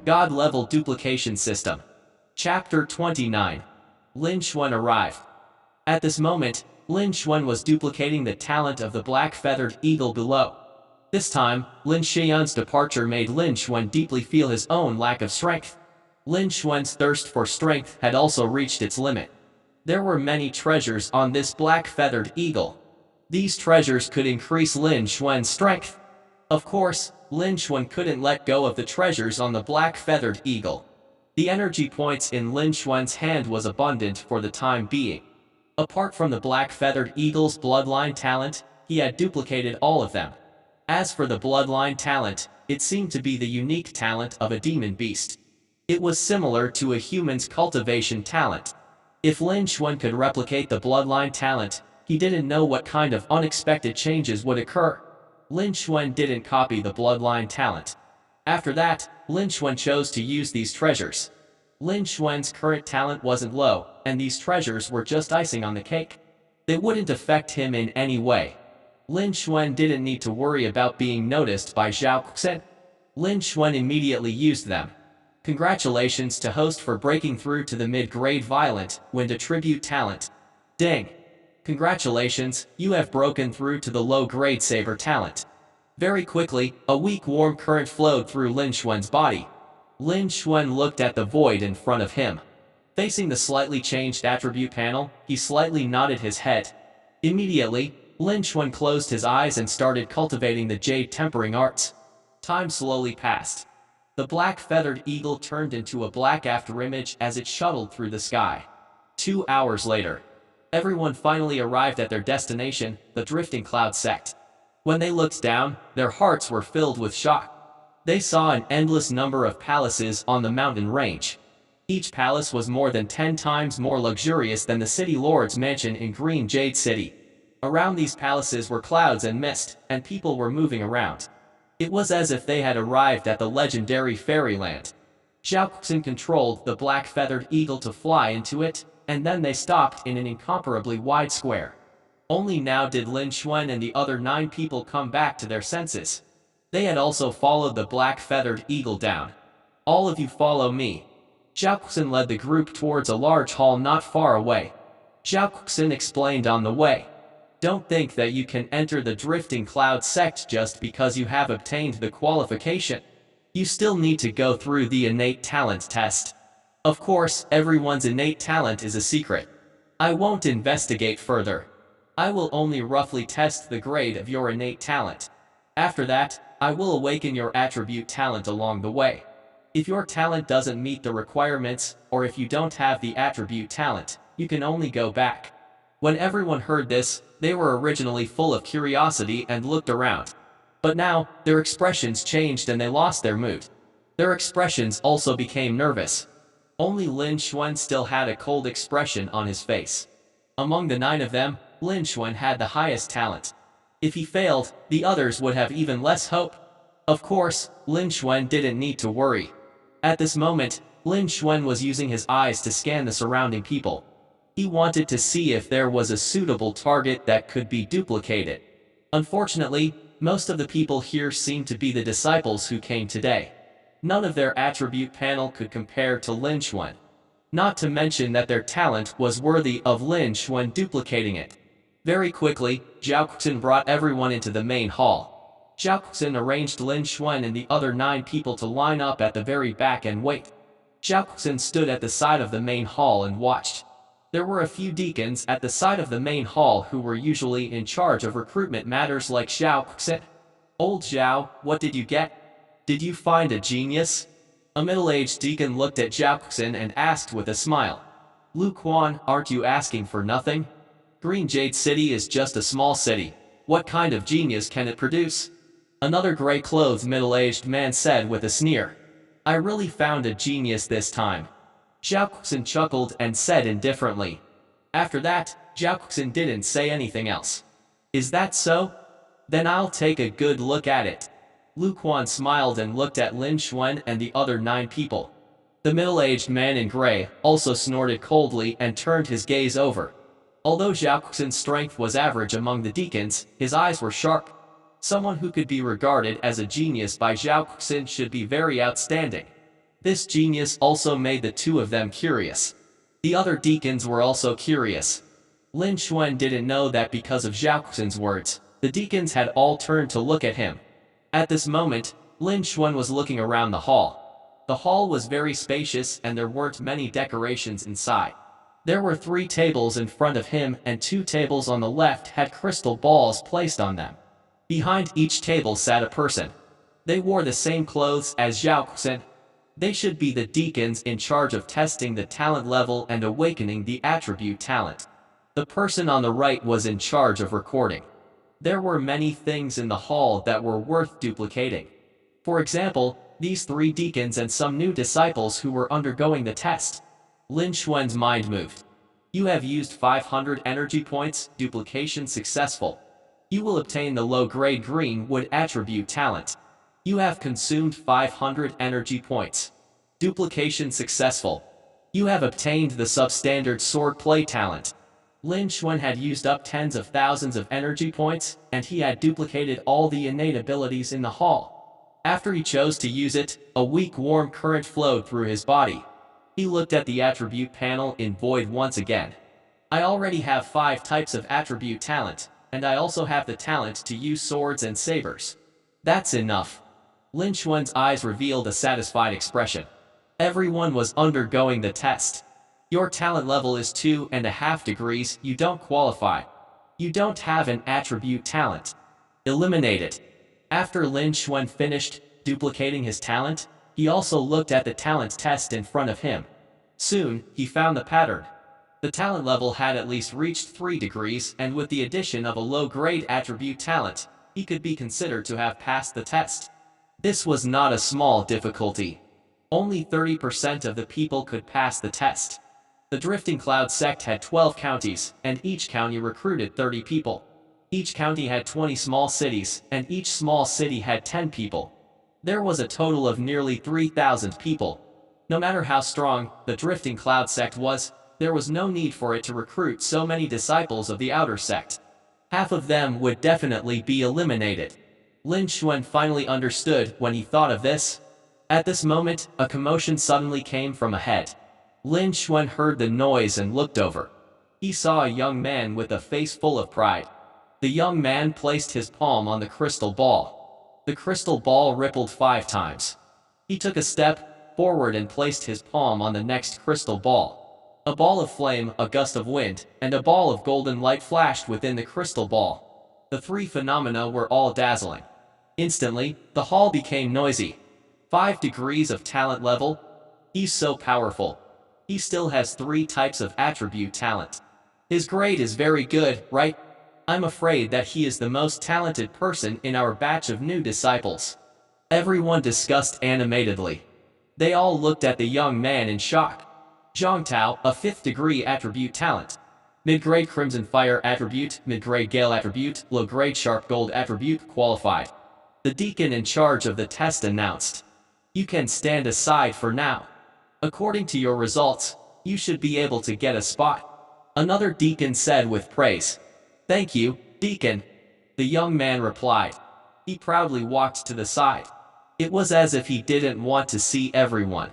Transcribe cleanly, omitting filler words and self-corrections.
God-level duplication system. Chapter 29. Lin Xuan Arrived. At this moment, Lin Xuan was duplicating the talent of the black-feathered eagle below. This time, Lin Xuan's departure made Lin Xuan deeply feel his own lack of strength. Lin Xuan's thirst for strength had also reached its limit. There were many treasures on this black-feathered eagle. These treasures could increase Lin Xuan's strength. Of course, Lin Xuan couldn't let go of the treasures on the black-feathered eagle. The energy points in Lin Xuan's hand was abundant for the time being. Apart from the black-feathered eagle's bloodline talent, he had duplicated all of them. As for the bloodline talent, it seemed to be the unique talent of a demon beast. It was similar to a human's cultivation talent. If Lin Xuan could replicate the bloodline talent, he didn't know what kind of unexpected changes would occur. Lin Xuan didn't copy the bloodline talent. After that, Lin Xuan chose to use these treasures. Lin Xuan's current talent wasn't low, and these treasures were just icing on the cake. They wouldn't affect him in any way. Lin Xuan didn't need to worry about being noticed by Zhao Kuxin. Lin Xuan immediately used them. Congratulations to host for breaking through to the mid-grade violent wind attribute talent. Ding! Congratulations, you have broken through to the low-grade saber talent. Very quickly, a weak warm current flowed through Lin Xuan's body. Lin Xuan looked at the void in front of him. Facing the slightly changed attribute panel, he slightly nodded his head. Immediately, Lin Xuan closed his eyes and started cultivating the jade tempering arts. Time slowly passed. The black-feathered eagle turned into a black afterimage as it shuttled through the sky. 2 hours later, everyone finally arrived at their destination, the drifting cloud sect. When they looked down, their hearts were filled with shock. They saw an endless number of palaces on the mountain range. Each palace was more than 10 times more luxurious than the city lord's mansion in Green Jade City. Around these palaces were clouds and mist, and people were moving around. It was as if they had arrived at the legendary fairyland. Zhao Kuxin controlled the black-feathered eagle to fly into it, and then they stopped in an incomparably wide square. Only now did Lin Xuan and the other 9 people come back to their senses. They had also followed the black-feathered eagle down. All of you follow me. Zhao Kuxin led the group towards a large hall not far away. Zhao Kuxin explained on the way. Don't think that you can enter the drifting cloud sect just because you have obtained the qualification. You still need to go through the innate talent test. Of course, everyone's innate talent is a secret. I won't investigate further. I will only roughly test the grade of your innate talent. After that, I will awaken your attribute talent along the way. If your talent doesn't meet the requirements, or if you don't have the attribute talent, you can only go back. When everyone heard this, they were originally full of curiosity and looked around. But now, their expressions changed and they lost their mood. Their expressions also became nervous. Only Lin Xuan still had a cold expression on his face. Among the 9 of them, Lin Xuan had the highest talent. If he failed, the others would have even less hope. Of course, Lin Xuan didn't need to worry. At this moment, Lin Xuan was using his eyes to scan the surrounding people. He wanted to see if there was a suitable target that could be duplicated. Unfortunately, most of the people here seemed to be the disciples who came today. None of their attribute panel could compare to Lin Xuan. Not to mention that their talent was worthy of Lin Xuan duplicating it. Very quickly, Zhao Kuxin brought everyone into the main hall. Zhao Kuxin arranged Lin Xuan and the other 9 people to line up at the very back and wait. Zhao Kuxin stood at the side of the main hall and watched. There were a few deacons at the side of the main hall who were usually in charge of recruitment matters like Zhao Kuxin. Old Zhao, what did you get? Did you find a genius? A middle-aged deacon looked at Zhao Kuxin and asked with a smile. Lu Quan, aren't you asking for nothing? Green Jade City is just a small city. What kind of genius can it produce? Another gray-clothed middle-aged man said with a sneer. I really found a genius this time. Zhao Kuxin chuckled and said indifferently. After that, Zhao Kuxin didn't say anything else. Is that so? Then I'll take a good look at it. Lu Quan smiled and looked at Lin Xuan and the other 9 people. The middle-aged man in gray also snorted coldly and turned his gaze over. Although Zhao Kuxin's strength was average among the deacons, his eyes were sharp. Someone who could be regarded as a genius by Zhao Kuxin should be very outstanding. This genius also made the two of them curious. The other deacons were also curious. Lin Xuan didn't know that because of Zhao Xuan's words, the deacons had all turned to look at him. At this moment, Lin Xuan was looking around the hall. The hall was very spacious and there weren't many decorations inside. There were 3 tables in front of him and 2 tables on the left had crystal balls placed on them. Behind each table sat a person. They wore the same clothes as Zhao Xuan. They should be the deacons in charge of testing the talent level and awakening the attribute talent. The person on the right was in charge of recording. There were many things in the hall that were worth duplicating. For example, these 3 deacons and some new disciples who were undergoing the test. Lin Xuan's mind moved. You have used 500 energy points, duplication successful. You will obtain the low-grade green wood attribute talent. You have consumed 500 energy points. Duplication successful. You have obtained the substandard swordplay talent. Lin Xuan had used up tens of thousands of energy points, and he had duplicated all the innate abilities in the hall. After he chose to use it, a weak warm current flowed through his body. He looked at the attribute panel in void once again. I already have 5 types of attribute talent, and I also have the talent to use swords and sabers. That's enough. Lin Xuan's eyes revealed a satisfied expression. Everyone was undergoing the test. Your talent level is 2.5 degrees, you don't qualify. You don't have an attribute talent. Eliminated. After Lin Xuan finished duplicating his talent, he also looked at the talent test in front of him. Soon, he found the pattern. The talent level had at least reached 3 degrees, and with the addition of a low-grade attribute talent, he could be considered to have passed the test. This was not a small difficulty. Only 30% of the people could pass the test. The Drifting Cloud sect had 12 counties, and each county recruited 30 people. Each county had 20 small cities, and each small city had 10 people. There was a total of nearly 3,000 people. No matter how strong the Drifting Cloud sect was, there was no need for it to recruit so many disciples of the outer sect. Half of them would definitely be eliminated. Lin Xuan finally understood when he thought of this. At this moment, a commotion suddenly came from ahead. Lin Xuan heard the noise and looked over. He saw a young man with a face full of pride. The young man placed his palm on the crystal ball. The crystal ball rippled 5 times. He took a step forward and placed his palm on the next crystal ball. A ball of flame, a gust of wind, and a ball of golden light flashed within the crystal ball. The 3 phenomena were all dazzling. Instantly, the hall became noisy. 5 degrees of talent level? He's so powerful. He still has 3 types of attribute talent. His grade is very good, right? I'm afraid that he is the most talented person in our batch of new disciples. Everyone discussed animatedly. They all looked at the young man in shock. Zhongtao, a 5th degree attribute talent. Mid-grade Crimson Fire attribute, mid-grade Gale attribute, low-grade Sharp Gold attribute qualified. The deacon in charge of the test announced. You can stand aside for now. According to your results, you should be able to get a spot. Another deacon said with praise. Thank you, deacon. The young man replied. He proudly walked to the side. It was as if he didn't want to see everyone.